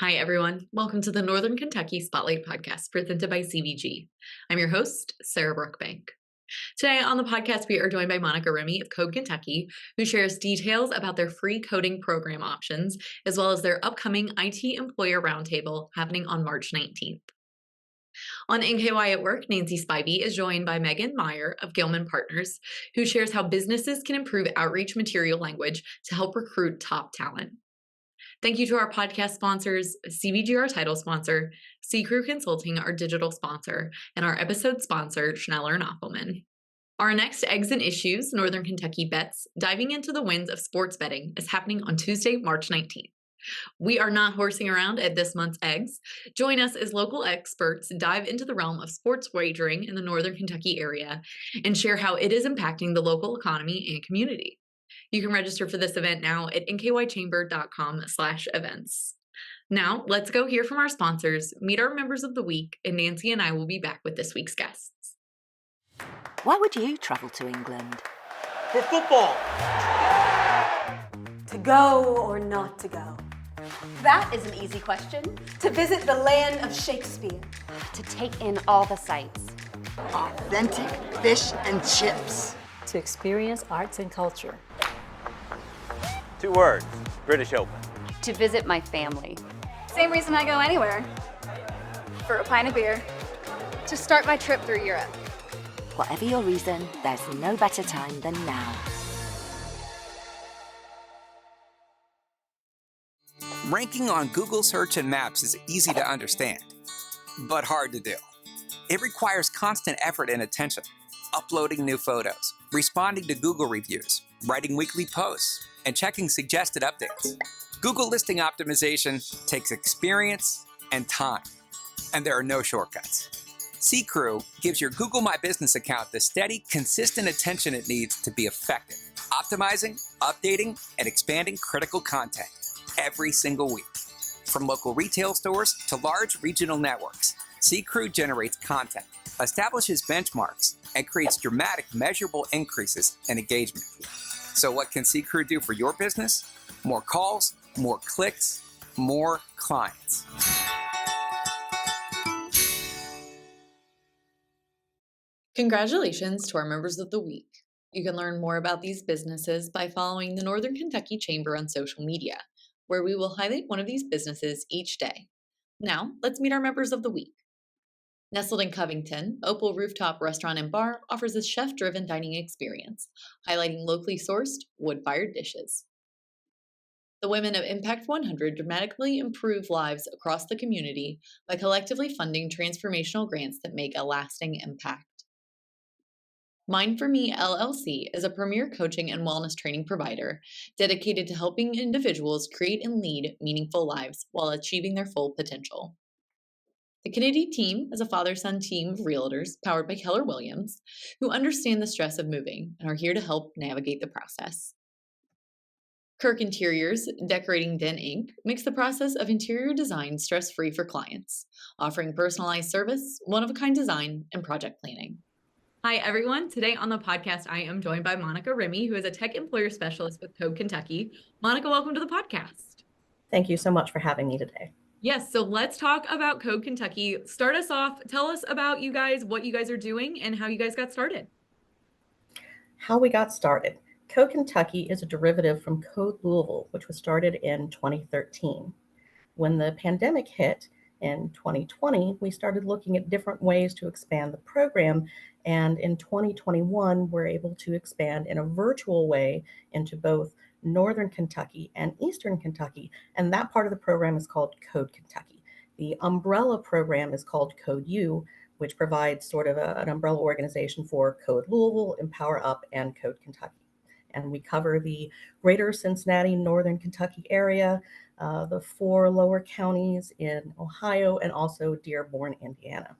Hi, everyone. Welcome to the Northern Kentucky Spotlight podcast presented by CVG. I'm your host, Sarah Brookbank. Today on the podcast, we are joined by Monica Remy of Code Kentucky, who shares details about their free coding program options, as well as their upcoming IT Employer Roundtable happening on March 19th. On NKY at Work, Nancy Spivey is joined by Megan Meyer of Gilman Partners, who shares how businesses can improve outreach material language to help recruit top talent. Thank you to our podcast sponsors, CVG, our title sponsor, C-Crew Consulting, our digital sponsor, and our episode sponsor, Schneller and Opelman. Our next Eggs and Issues, Northern Kentucky Bets, diving into the winds of sports betting, is happening on Tuesday, March 19th. We are not horsing around at this month's Eggs. Join us as local experts dive into the realm of sports wagering in the Northern Kentucky area and share how it is impacting the local economy and community. You can register for this event now at nkychamber.com/events. Now, let's go hear from our sponsors, meet our members of the week, and Nancy and I will be back with this week's guests. Why would you travel to England? For football. To go or not to go? That is an easy question. To visit the land of Shakespeare. To take in all the sights. Authentic fish and chips. To experience arts and culture. 2 words, British Open. To visit my family. Same reason I go anywhere. For a pint of beer. To start my trip through Europe. Whatever your reason, there's no better time than now. Ranking on Google Search and Maps is easy to understand, but hard to do. It requires constant effort and attention, uploading new photos, responding to Google reviews, writing weekly posts, and checking suggested updates. Google listing optimization takes experience and time, and there are no shortcuts. C-Crew gives your Google My Business account the steady, consistent attention it needs to be effective, optimizing, updating, and expanding critical content every single week. From local retail stores to large regional networks, C-Crew generates content, establishes benchmarks, and creates dramatic, measurable increases in engagement. So what can C-Crew do for your business? More calls, more clicks, more clients. Congratulations to our members of the week. You can learn more about these businesses by following the Northern Kentucky Chamber on social media, where we will highlight one of these businesses each day. Now, let's meet our members of the week. Nestled in Covington, Opal Rooftop Restaurant and Bar offers a chef-driven dining experience, highlighting locally sourced, wood-fired dishes. The women of Impact 100 dramatically improve lives across the community by collectively funding transformational grants that make a lasting impact. Mind for Me LLC is a premier coaching and wellness training provider dedicated to helping individuals create and lead meaningful lives while achieving their full potential. The Kennedy team is a father-son team of realtors powered by Keller Williams who understand the stress of moving and are here to help navigate the process. Kirk Interiors Decorating Den Inc. makes the process of interior design stress-free for clients, offering personalized service, one-of-a-kind design, and project planning. Hi, everyone. Today on the podcast, I am joined by Monica Remy, who is a tech employer specialist with Code Kentucky. Monica, welcome to the podcast. Thank you so much for having me today. Yes, so let's talk about Code Kentucky. Start us off. Tell us about you guys, what you guys are doing, and how you guys got started. How we got started. Code Kentucky is a derivative from Code Louisville, which was started in 2013. When the pandemic hit in 2020, we started looking at different ways to expand the program. And in 2021, we're able to expand in a virtual way into both Northern Kentucky and Eastern Kentucky. And that part of the program is called Code Kentucky. The umbrella program is called Code U, which provides sort of an umbrella organization for Code Louisville, Empower Up, and Code Kentucky. And we cover the greater Cincinnati, Northern Kentucky area, the 4 lower counties in Ohio, and also Dearborn, Indiana.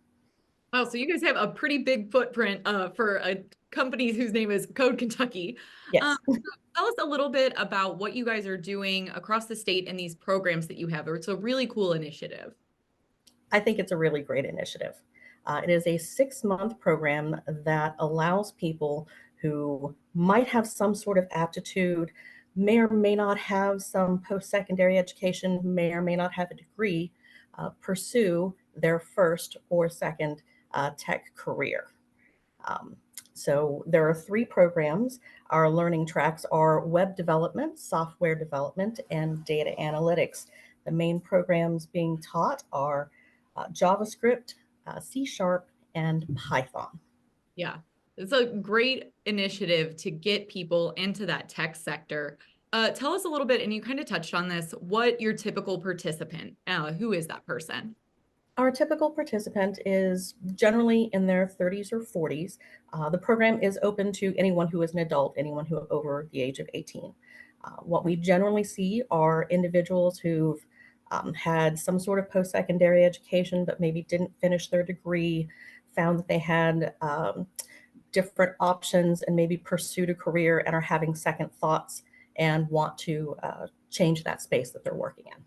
Wow, so you guys have a pretty big footprint for a company whose name is Code Kentucky. Yes. So tell us a little bit about what you guys are doing across the state and these programs that you have. It's a really cool initiative. I think it's a really great initiative. It is a 6-month program that allows people who might have some sort of aptitude may or may not have some post-secondary education, may or may not have a degree, pursue their first or second tech career. Um, so there are 3 programs. Our learning tracks are web development, software development, and data analytics. The main programs being taught are JavaScript, C Sharp, and Python. Yeah, it's a great initiative to get people into that tech sector. Tell us a little bit, and you kind of touched on this, what your typical participant, who is that person? Our typical participant is generally in their 30s or 40s. The program is open to anyone who is an adult, anyone who is over the age of 18. What we generally see are individuals who've had some sort of post-secondary education, but maybe didn't finish their degree, found that they had different options and maybe pursued a career and are having second thoughts and want to change that space that they're working in.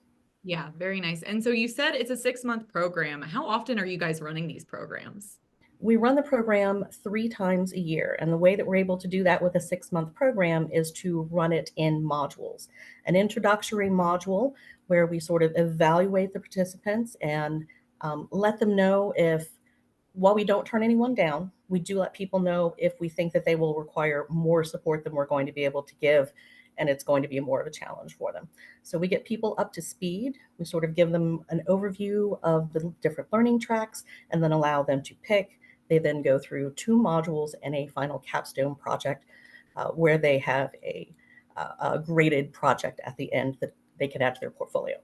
Yeah, very nice. And so you said it's a 6-month program. How often are you guys running these programs? We run the program 3 times a year, and the way that we're able to do that with a 6-month program is to run it in modules. An introductory module where we sort of evaluate the participants and let them know if, while we don't turn anyone down, we do let people know if we think that they will require more support than we're going to be able to give, and it's going to be more of a challenge for them. So we get people up to speed. We sort of give them an overview of the different learning tracks and then allow them to pick. They then go through 2 modules and a final capstone project where they have a graded project at the end that they can add to their portfolio.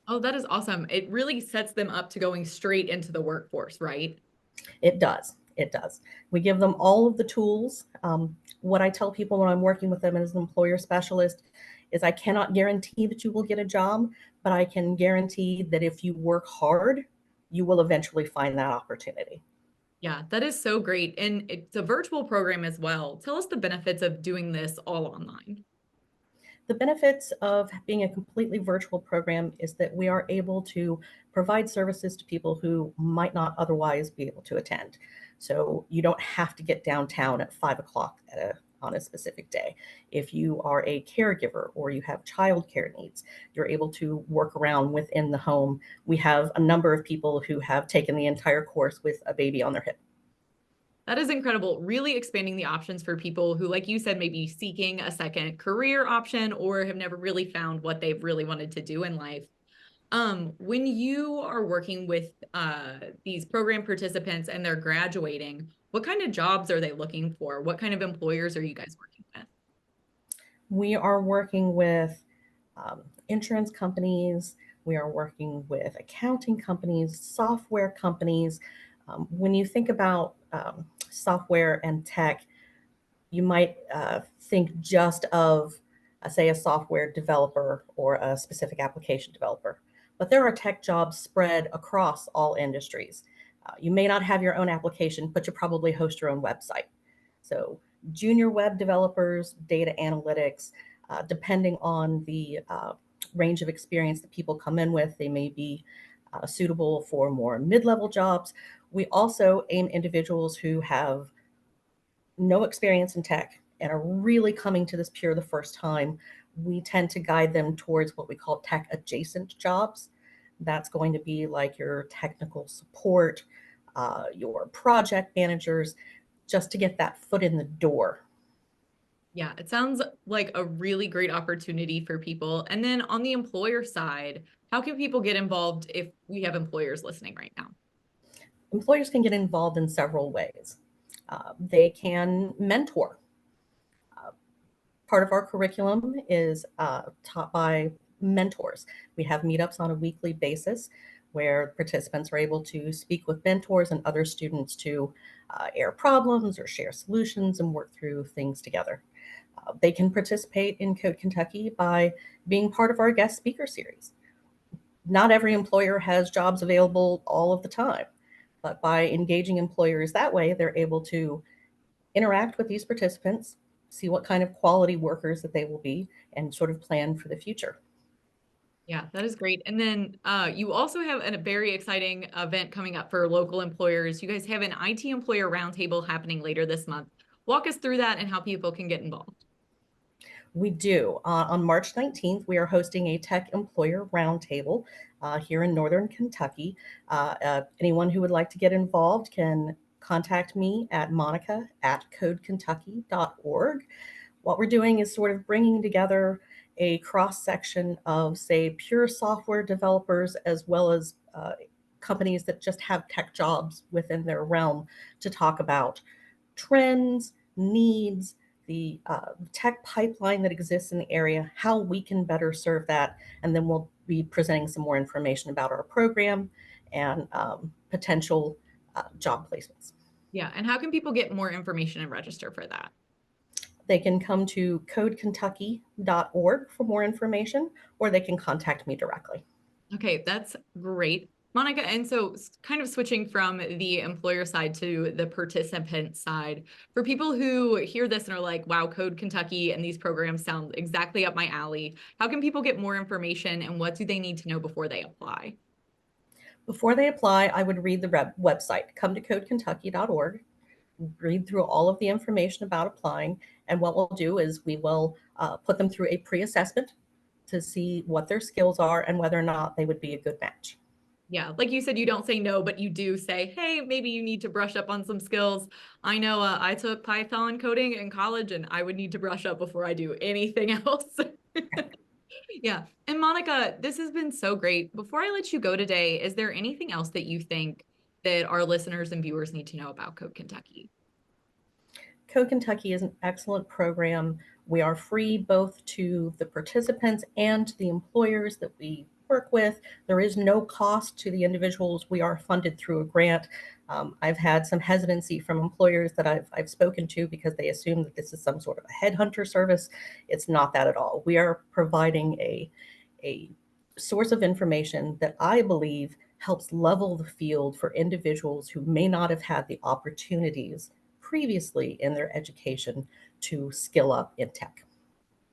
Oh, that is awesome. It really sets them up to going straight into the workforce, right? It does. It does. We give them all of the tools. What I tell people when I'm working with them as an employer specialist is I cannot guarantee that you will get a job, but I can guarantee that if you work hard, you will eventually find that opportunity. Yeah, that is so great. And it's a virtual program as well. Tell us the benefits of doing this all online. The benefits of being a completely virtual program is that we are able to provide services to people who might not otherwise be able to attend. So you don't have to get downtown at 5 o'clock on a specific day. If you are a caregiver or you have childcare needs, you're able to work around within the home. We have a number of people who have taken the entire course with a baby on their hip. That is incredible. Really expanding the options for people who, like you said, may be seeking a second career option or have never really found what they've really wanted to do in life. When you are working with these program participants and they're graduating, what kind of jobs are they looking for? What kind of employers are you guys working with? We are working with insurance companies. We are working with accounting companies, software companies. When you think about software and tech, you might think just of, say, a software developer or a specific application developer. But there are tech jobs spread across all industries. You may not have your own application, but you probably host your own website. So junior web developers, data analytics, depending on the range of experience that people come in with, they may be suitable for more mid-level jobs. We also aim individuals who have no experience in tech and are really coming to this pure the first time. We tend to guide them towards what we call tech adjacent jobs. That's going to be like your technical support, your project managers, just to get that foot in the door. Yeah, it sounds like a really great opportunity for people. And then on the employer side, how can people get involved if we have employers listening right now? Employers can get involved in several ways. They can mentor. Uh, Part of our curriculum is taught by mentors. We have meetups on a weekly basis where participants are able to speak with mentors and other students to air problems or share solutions and work through things together. They can participate in Code Kentucky by being part of our guest speaker series. Not every employer has jobs available all of the time, but by engaging employers that way, they're able to interact with these participants, see what kind of quality workers that they will be, and sort of plan for the future. Yeah, that is great. And then you also have a very exciting event coming up for local employers. You guys have an IT employer roundtable happening later this month. Walk us through that and how people can get involved. We do. On March 19th, we are hosting a tech employer roundtable here in Northern Kentucky. Anyone who would like to get involved can contact me at monica@codekentucky.org. What we're doing is sort of bringing together a cross section of, say, pure software developers as well as companies that just have tech jobs within their realm to talk about trends, needs, the tech pipeline that exists in the area, how we can better serve that. And then we'll be presenting some more information about our program and potential job placements. Yeah. And how can people get more information and register for that? They can come to codekentucky.org for more information, or they can contact me directly. Okay, that's great. Monica, and so kind of switching from the employer side to the participant side, for people who hear this and are like, wow, Code Kentucky and these programs sound exactly up my alley, how can people get more information and what do they need to know before they apply? Before they apply, I would read the website. Come to codekentucky.org, read through all of the information about applying, and what we'll do is we will put them through a pre-assessment to see what their skills are and whether or not they would be a good match. Yeah, like you said, you don't say no, but you do say, hey, maybe you need to brush up on some skills. I know I took Python coding in college and I would need to brush up before I do anything else. Yeah. And Monica, this has been so great. Before I let you go today, is there anything else that you think that our listeners and viewers need to know about Code Kentucky? Code Kentucky is an excellent program. We are free both to the participants and to the employers that we work with. There is no cost to the individuals. We are funded through a grant. I've had some hesitancy from employers that I've spoken to because they assume that this is some sort of a headhunter service. It's not that at all. We are providing a source of information that I believe helps level the field for individuals who may not have had the opportunities previously in their education to skill up in tech.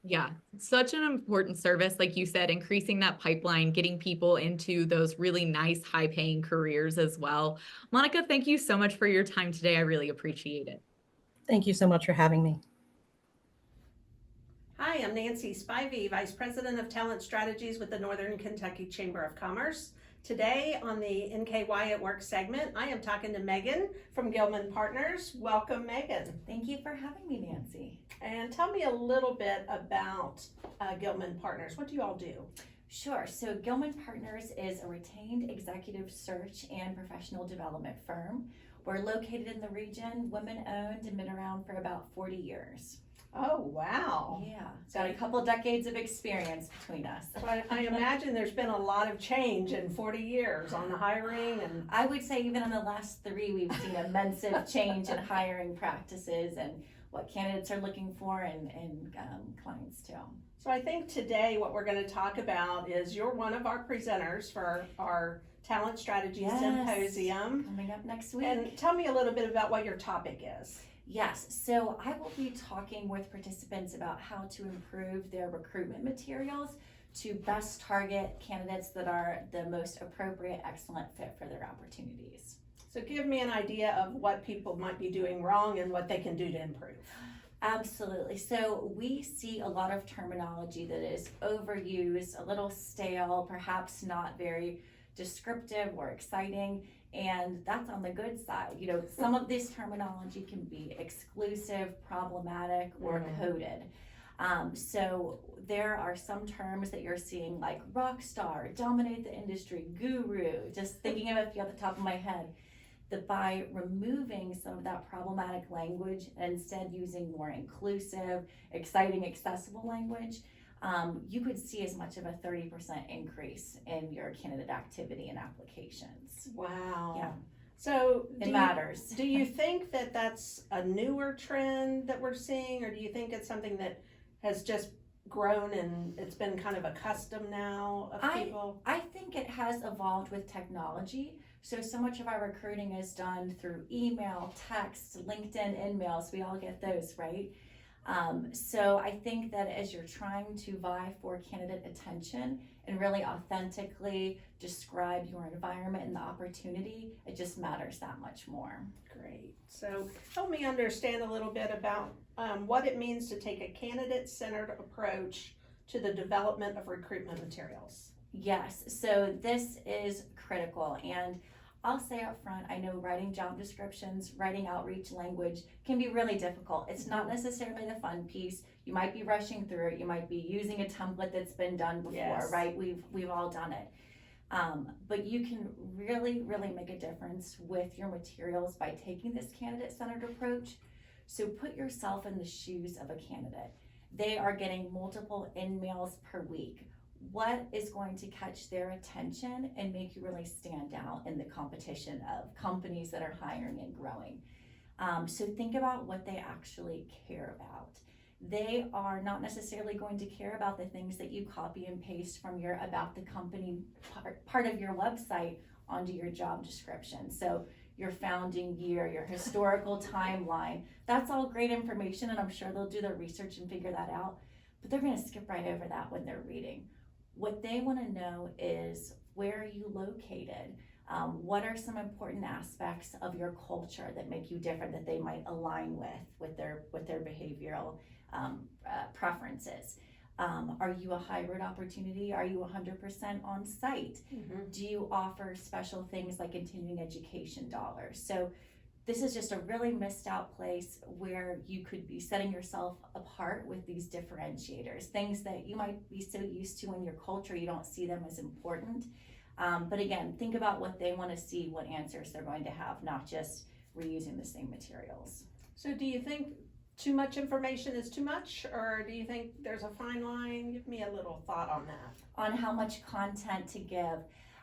Yeah, such an important service, like you said, increasing that pipeline, getting people into those really nice, high paying careers as well. Monica, thank you so much for your time today. I really appreciate it. Thank you so much for having me. Hi, I'm Nancy Spivey, Vice President of Talent Strategies with the Northern Kentucky Chamber of Commerce. Today on the NKY at Work segment, I am talking to Megan from Gilman Partners. Welcome, Megan. Thank you for having me, Nancy. And tell me a little bit about Gilman Partners. What do you all do? Sure. So Gilman Partners is a retained executive search and professional development firm. We're located in the region, women-owned, and been around for about 40 years. Oh, wow. Yeah, got a couple decades of experience between us. Well, I imagine there's been a lot of change in 40 years on the hiring. And I would say even in the last 3, we've seen immense change in hiring practices and what candidates are looking for and clients too. So I think today what we're going to talk about is you're one of our presenters for our Talent Strategy Symposium. Coming up next week. And tell me a little bit about what your topic is. Yes, so I will be talking with participants about how to improve their recruitment materials to best target candidates that are the most appropriate, excellent fit for their opportunities. So give me an idea of what people might be doing wrong and what they can do to improve. Absolutely. So we see a lot of terminology that is overused, a little stale, perhaps not very descriptive or exciting. And that's on the good side. You know, some of this terminology can be exclusive, problematic, or coded. So there are some terms that you're seeing like rock star, dominate the industry, guru, just thinking of a few at the top of my head, that by removing some of that problematic language and instead using more inclusive, exciting, accessible language, you could see as much of a 30% increase in your candidate activity and applications. Wow. Yeah. So it matters. Do you think that that's a newer trend that we're seeing, or do you think it's something that has just grown and it's been kind of a custom now of people? I think it has evolved with technology. So much of our recruiting is done through email, text, LinkedIn, InMails. We all get those, right? So I think that as you're trying to vie for candidate attention, and really authentically describe your environment and the opportunity, it just matters that much more. Great. So help me understand a little bit about what it means to take a candidate-centered approach to the development of recruitment materials. Yes, so this is critical, and I'll say up front, I know writing job descriptions, writing outreach language can be really difficult. It's not necessarily the fun piece. You might be rushing through it. You might be using a template that's been done before, Yes. right? We've all done it. But you can really make a difference with your materials by taking this candidate-centered approach. So put yourself in the shoes of a candidate. They are getting multiple in-mails per week. What is going to catch their attention and make you really stand out in the competition of companies that are hiring and growing? So think about what they actually care about. They are not necessarily going to care about the things that you copy and paste from your about the company part of your website onto your job description. So your founding year, your historical timeline, that's all great information, and I'm sure they'll do their research and figure that out, but they're going to skip right over that when they're reading. What they want to know is, where are you located? What are some important aspects of your culture that make you different, that they might align with their behavioral preferences? Are you a hybrid opportunity? Are you 100% on site? Do you offer special things like continuing education dollars? So this is just a really missed out place where you could be setting yourself apart with these differentiators, things that you might be so used to in your culture, you don't see them as important. But again, think about what they want to see, what answers they're going to have, not just reusing the same materials. So do you think too much information is too much, or do you think there's a fine line? Give me a little thought on that. On how much content to give.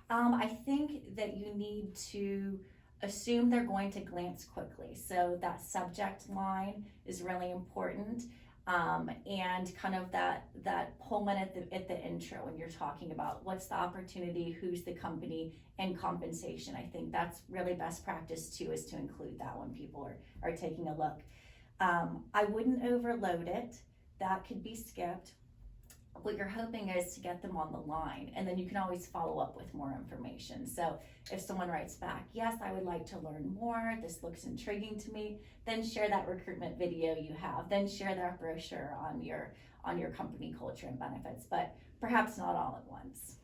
I think that you need to assume they're going to glance quickly. So that subject line is really important. And kind of that Pullman at the intro when you're talking about what's the opportunity, who's the company, and compensation. I think that's really best practice too, is to include that when people are taking a look. I wouldn't overload it. That could be skipped. What you're hoping is to get them on the line, and then you can always follow up with more information. So if someone writes back, yes, I would like to learn more, this looks intriguing to me, then share that recruitment video you have, then share that brochure on your company culture and benefits, but perhaps not all at once.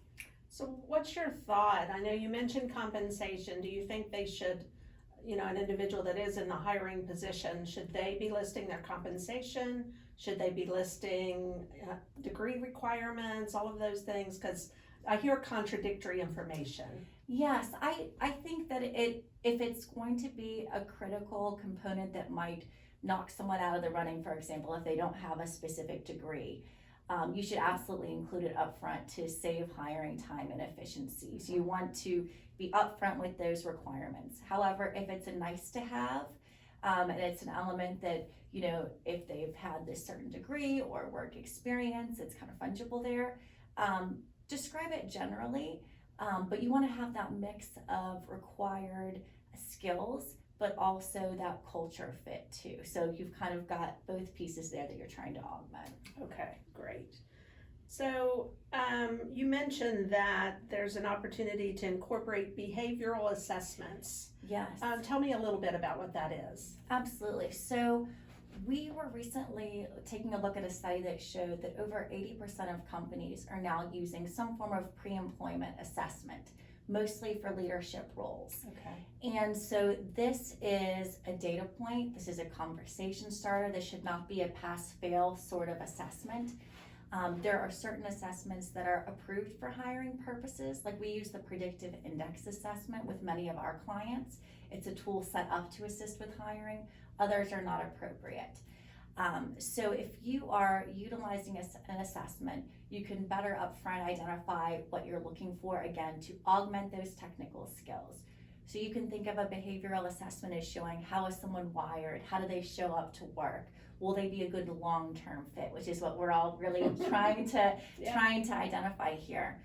So what's your thought? I know you mentioned compensation. Do you think they should, an individual that is in the hiring position, should they be listing their compensation? Should they be listing degree requirements, all of those things? Because I hear contradictory information. Yes, I think that if it's going to be a critical component that might knock someone out of the running, for example, if they don't have a specific degree, you should absolutely include it up front to save hiring time and efficiencies. You want to be upfront with those requirements. However, if it's a nice to have, and it's an element that, if they've had this certain degree or work experience, it's kind of fungible there. Describe it generally, but you want to have that mix of required skills, but also that culture fit too. So you've kind of got both pieces there that you're trying to augment. Okay, great. So you mentioned that there's an opportunity to incorporate behavioral assessments. Yes. Tell me a little bit about what that is. Absolutely. So we were recently taking a look at a study that showed that over 80% of companies are now using some form of pre-employment assessment, mostly for leadership roles. Okay. And so this is a data point. This is a conversation starter. This should not be a pass-fail sort of assessment. There are certain assessments that are approved for hiring purposes, like we use the predictive index assessment with many of our clients. It's a tool set up to assist with hiring. Others are not appropriate. So if you are utilizing an assessment, you can better upfront identify what you're looking for, again, to augment those technical skills. So you can think of a behavioral assessment as showing how is someone wired, how do they show up to work, will they be a good long-term fit, which is what we're all really trying to identify here.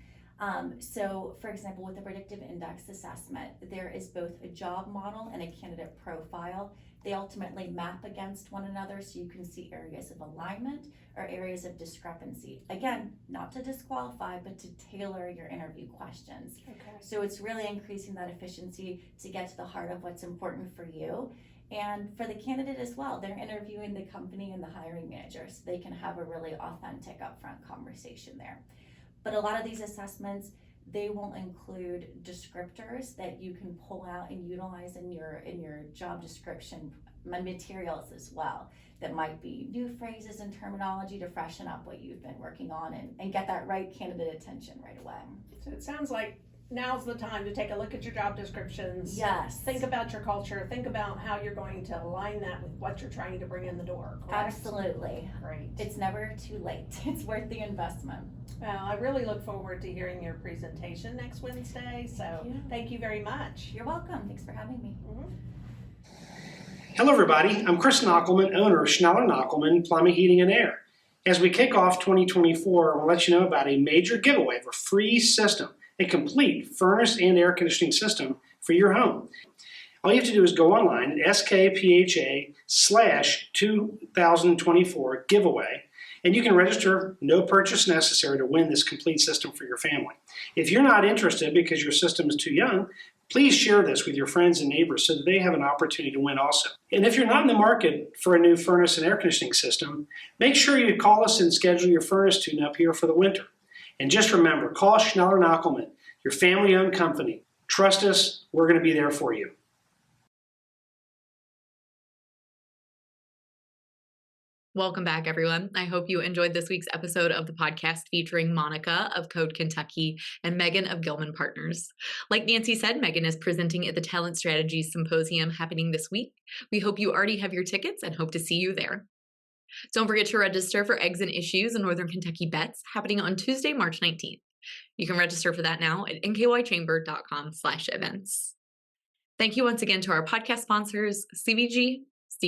So, for example, with the predictive index assessment, there is both a job model and a candidate profile. They ultimately map against one another so you can see areas of alignment or areas of discrepancy. Again, not to disqualify, but to tailor your interview questions. Okay. So it's really increasing that efficiency to get to the heart of what's important for you. And for the candidate as well, they're interviewing the company and the hiring manager so they can have a really authentic upfront conversation there. But a lot of these assessments, they will include descriptors that you can pull out and utilize in your job description materials as well. That might be new phrases and terminology to freshen up what you've been working on and get that right candidate attention right away. So it sounds like now's the time to take a look at your job descriptions. Yes. Think about your culture. Think about how you're going to align that with what you're trying to bring in the door. Correct? Absolutely. Great. It's never too late. It's worth the investment. Well, I really look forward to hearing your presentation next Wednesday. So thank you very much. You're welcome. Thanks for having me. Hello, everybody. I'm Chris Knockelman, owner of Schneller Knockelman Plumbing, Heating, and Air. As we kick off 2024, I want to let you know about a major giveaway of a free system, a complete furnace and air conditioning system for your home. All you have to do is go online at skpha/2024 giveaway, and you can register, no purchase necessary, to win this complete system for your family. If you're not interested because your system is too young, please share this with your friends and neighbors so that they have an opportunity to win also. And if you're not in the market for a new furnace and air conditioning system, make sure you call us and schedule your furnace tune-up here for the winter. And just remember, call Schneller Knockelman, your family-owned company. Trust us, we're going to be there for you. Welcome back, everyone. I hope you enjoyed this week's episode of the podcast featuring Monica of Code Kentucky and Megan of Gilman Partners. Like Nancy said, Megan is presenting at the Talent Strategies Symposium happening this week. We hope you already have your tickets and hope to see you there. Don't forget to register for Eggs and Issues and Northern Kentucky Bets happening on Tuesday, March 19th. You can register for that now at nkychamber.com/events. Thank you once again to our podcast sponsors, CVG,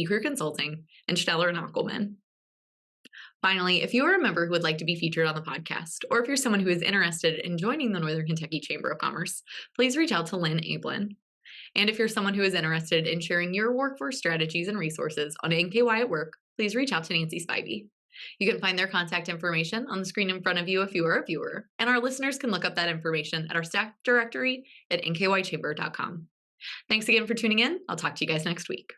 Crew Consulting, and Schneller Knockelman. Finally, if you are a member who would like to be featured on the podcast, or if you're someone who is interested in joining the Northern Kentucky Chamber of Commerce, please reach out to Lynn Ablin. And if you're someone who is interested in sharing your workforce strategies and resources on NKY at Work, please reach out to Nancy Spivey. You can find their contact information on the screen in front of you if you are a viewer, and our listeners can look up that information at our staff directory at nkychamber.com. Thanks again for tuning in. I'll talk to you guys next week.